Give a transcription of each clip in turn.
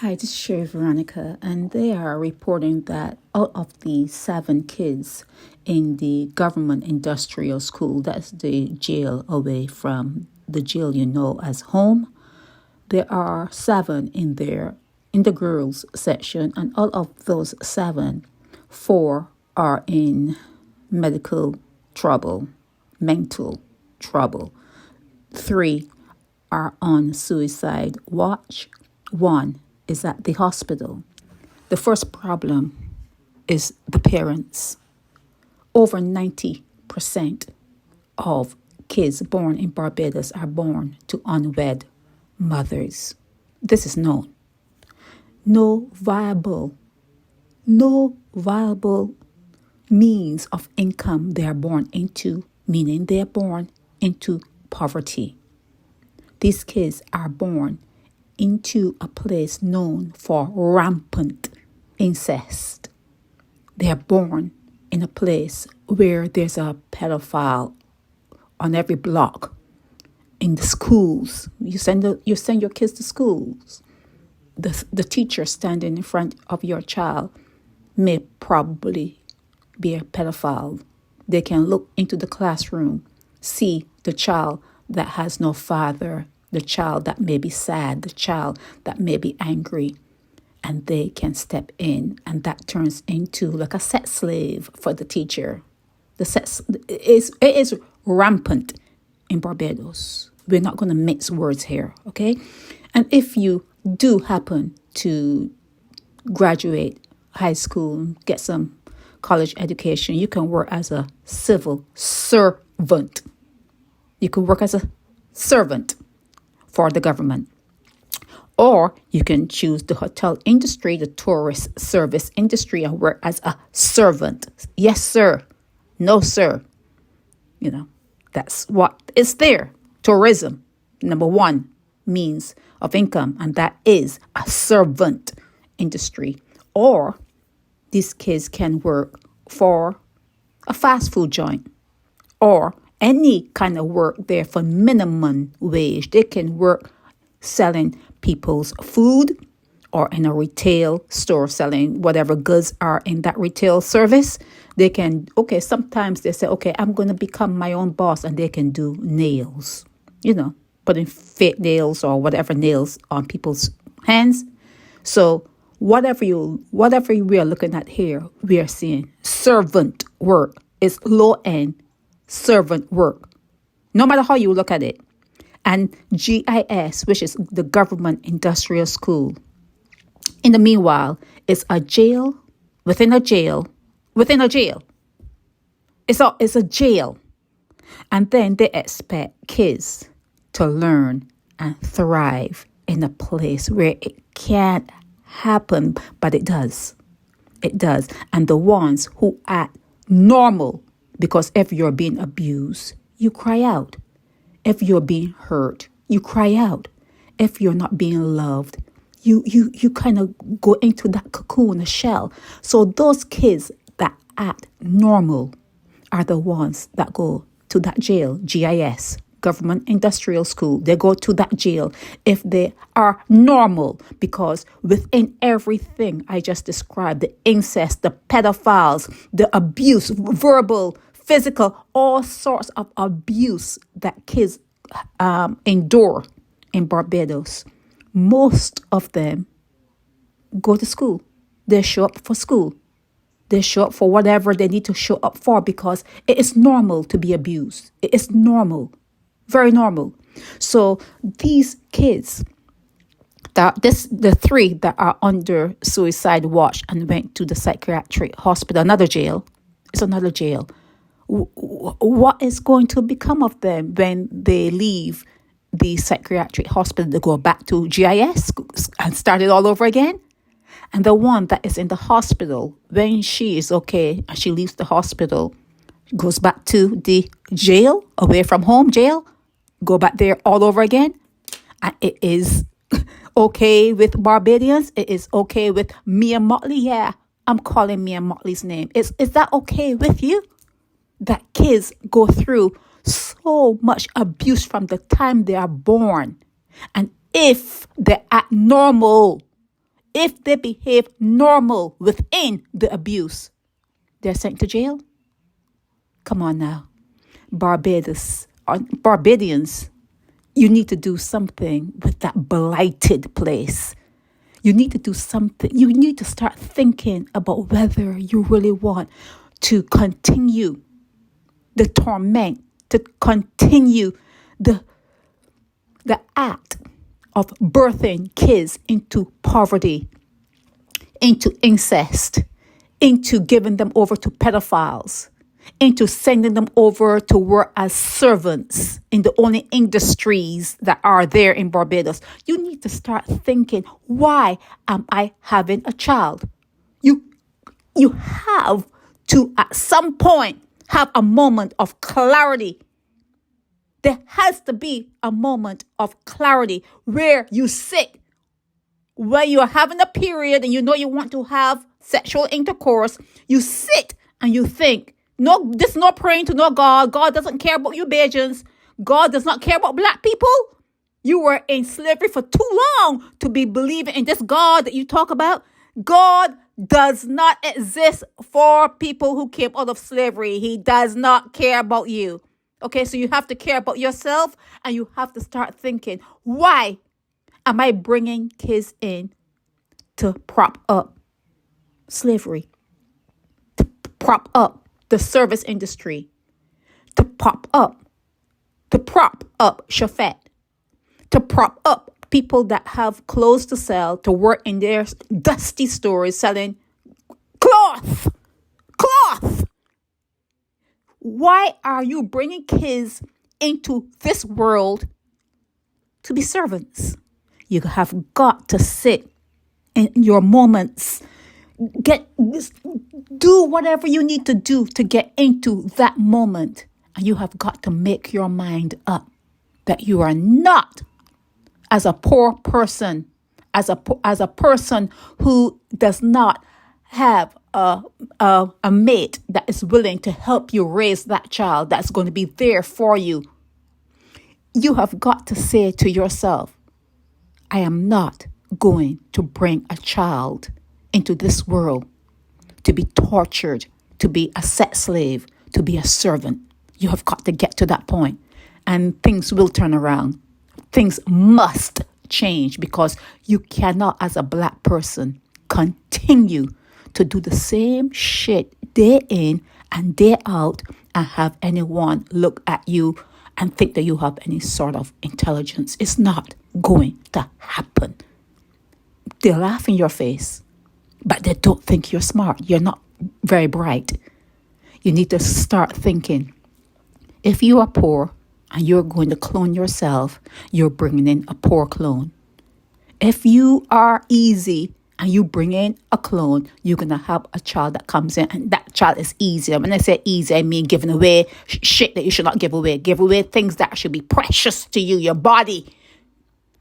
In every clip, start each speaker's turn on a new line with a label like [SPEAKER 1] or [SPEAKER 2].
[SPEAKER 1] Hi, this is Sherry Veronica, and they are reporting that out of the 7 kids in the government industrial school, that's the jail away from the jail you know as home, there are 7 in there in the girls section, and out of those 7, 4 are in medical trouble, mental trouble. 3 are on suicide watch. 1 is at the hospital. The first problem is the parents. Over 90% of kids born in Barbados are born to unwed mothers. This is known. No viable means of income they are born into, meaning they are born into poverty. These kids are born into a place known for rampant incest. They are born in a place where there's a pedophile on every block. In the schools, you send your kids to schools. The teacher standing in front of your child may probably be a pedophile. They can look into the classroom, see the child that has no father, the child that may be sad, the child that may be angry, and they can step in, and that turns into like a sex slave for the teacher. It is rampant in Barbados. We're not going to mix words here, okay? And if you do happen to graduate high school, get some college education, you can work as a civil servant. You can work as a servant for the government. Or you can choose the hotel industry, the tourist service industry, and work as a servant. Yes, sir. No, sir. That's what is there. Tourism, number 1 means of income, and that is a servant industry. Or these kids can work for a fast food joint or any kind of work there for minimum wage. They can work selling people's food or in a retail store selling whatever goods are in that retail service. They can, sometimes they say, I'm going to become my own boss, and they can do nails, putting fake nails or whatever nails on people's hands. So whatever we are looking at here, we are seeing servant work. It's low end servant work, no matter how you look at it. And GIS, which is the government industrial school, in the meanwhile, is a jail within a jail within a jail. It's a jail. And then they expect kids to learn and thrive in a place where it can't happen, but it does. It does. And the ones who act normal, because if you're being abused, you cry out. If you're being hurt, you cry out. If you're not being loved, you kind of go into that cocoon, a shell. So those kids that act normal are the ones that go to that jail, GIS, Government Industrial School. They go to that jail if they are normal, because within everything I just described, the incest, the pedophiles, the abuse, verbal, physical, all sorts of abuse that kids endure in Barbados, most of them go to school. They show up for school. They show up for whatever they need to show up for, because it is normal to be abused. It is normal, very normal. So these kids, the 3 that are under suicide watch and went to the psychiatric hospital, another jail, it's another jail. What is going to become of them when they leave the psychiatric hospital to go back to GIS and start it all over again? And the one that is in the hospital, when she is okay and she leaves the hospital, goes back to the jail, away from home jail, go back there all over again. And it is okay with Barbadians. It is okay with Mia Motley. Yeah, I'm calling Mia Motley's name. Is that okay with you? That kids go through so much abuse from the time they are born. And if they act normal, if they behave normal within the abuse, they're sent to jail. Come on now. Barbadians, you need to do something with that blighted place. You need to do something. You need to start thinking about whether you really want to continue the torment, to continue the act of birthing kids into poverty, into incest, into giving them over to pedophiles, into sending them over to work as servants in the only industries that are there in Barbados. You need to start thinking, why am I having a child? You have to, at some point, have a moment of clarity. There has to be a moment of clarity where you sit, where you're having a period and you know you want to have sexual intercourse. You sit and you think, no, this is not praying to no God. God doesn't care about you Bajans. God does not care about black people. You were in slavery for too long to be believing in this God that you talk about. God does not exist for people who came out of slavery. He does not care about you. Okay, so you have to care about yourself and you have to start thinking, why am I bringing kids in to prop up slavery, to prop up the service industry, to prop up Shafet, to prop up people that have clothes to sell, to work in their dusty stores selling cloth. Why are you bringing kids into this world to be servants? You have got to sit in your moments. Do whatever you need to do to get into that moment. And you have got to make your mind up that you are not, as a poor person, as a person who does not have a mate that is willing to help you raise that child, that's going to be there for you. You have got to say to yourself, I am not going to bring a child into this world to be tortured, to be a sex slave, to be a servant. You have got to get to that point, and things will turn around. Things must change, because you cannot, as a black person, continue to do the same shit day in and day out and have anyone look at you and think that you have any sort of intelligence. It's not going to happen. They laugh in your face, but they don't think you're smart. You're not very bright. You need to start thinking, if you are poor and you're going to clone yourself, you're bringing in a poor clone. If you are easy and you bring in a clone, you're going to have a child that comes in and that child is easy. When I say easy, I mean giving away shit that you should not give away. Give away things that should be precious to you, your body.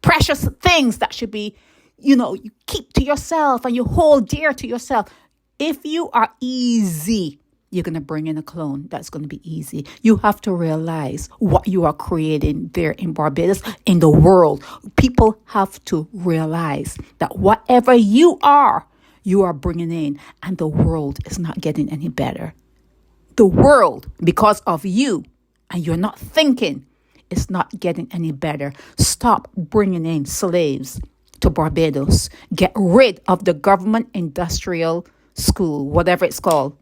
[SPEAKER 1] Precious things that should be, you keep to yourself and you hold dear to yourself. If you are easy, you're going to bring in a clone that's going to be easy. You have to realize what you are creating there in Barbados, in the world. People have to realize that whatever you are bringing in, and the world is not getting any better. The world, because of you, and you're not thinking, it's not getting any better. Stop bringing in slaves to Barbados. Get rid of the government industrial school, whatever it's called.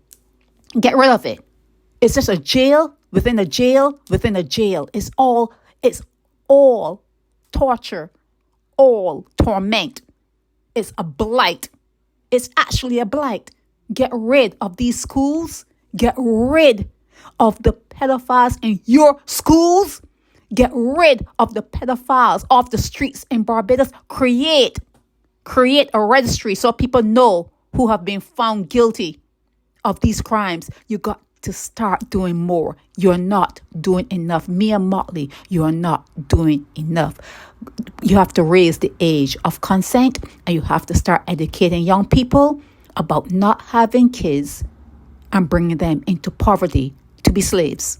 [SPEAKER 1] Get rid of it. It's just a jail within a jail within a jail. It's all torture, all torment. It's a blight. It's actually a blight. Get rid of these schools. Get rid of the pedophiles in your schools. Get rid of the pedophiles off the streets in Barbados. Create a registry so people know who have been found guilty of these crimes. You got to start doing more. You're not doing enough. Mia Motley, you are not doing enough. You have to raise the age of consent, and you have to start educating young people about not having kids and bringing them into poverty to be slaves.